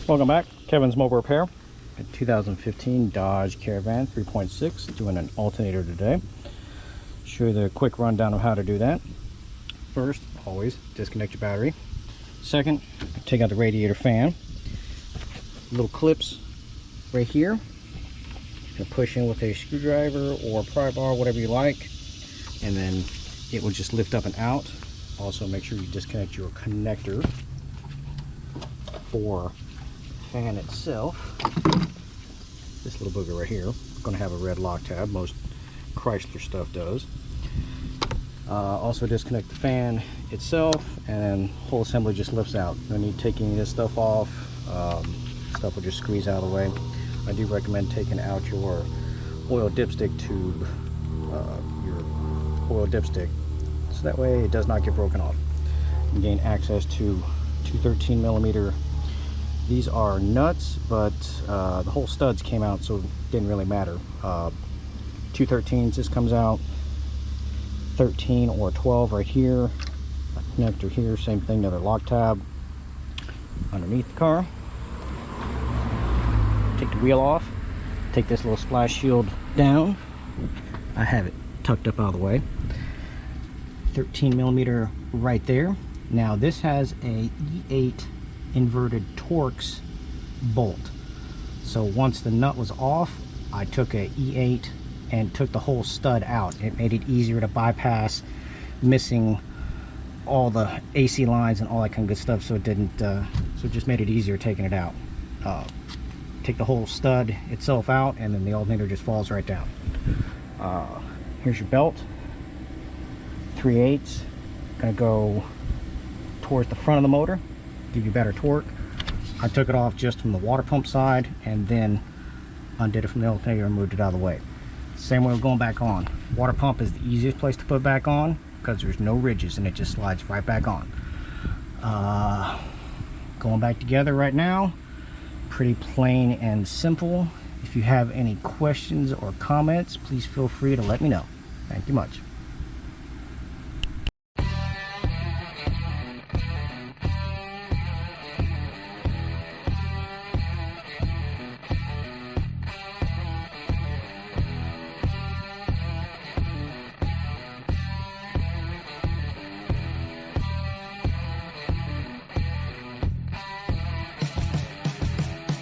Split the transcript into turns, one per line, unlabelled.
Welcome back. Kevin's Mobile Repair. A 2015 Dodge Caravan 3.6, doing an alternator today. Show you the quick rundown of how to do that. First, always disconnect your battery. Second, take out the radiator fan. Little clips right here. You can push in with a screwdriver or pry bar, whatever you like, and then it will just lift up and out. Also, make sure you disconnect your connector for fan itself. This little booger right here is going to have a red lock tab. Most Chrysler stuff does. Also disconnect the fan itself, and whole assembly just lifts out. No need taking this stuff off. Stuff will just squeeze out of the way. I do recommend taking out your oil dipstick tube, your oil dipstick, so that way it does not get broken off. You gain access to two 13mm. These are nuts, but the whole studs came out, so it didn't really matter. 2 13s, this comes out. 13 or 12 right here. A connector here, same thing, another lock tab underneath the car. Take the wheel off. Take this little splash shield down. I have it tucked up out of the way. 13mm right there. Now this has a E8 inverted Torx bolt. So once the nut was off, I took a E8 and took the whole stud out. It made it easier to bypass missing all the AC lines and all that kind of good stuff, so it didn't so it just made it easier taking it out. Take the whole stud itself out, and then the alternator just falls right down. Here's your belt, 3/8. Gonna go towards the front of the motor, give you better torque. I took it off just from the water pump side and then undid it from the alternator and moved it out of the way. Same way we're going back on. Water pump is the easiest place to put back on because there's no ridges and it just slides right back on. Going back together right now. Pretty plain and simple. If you have any questions or comments, please feel free to let me know. Thank you much.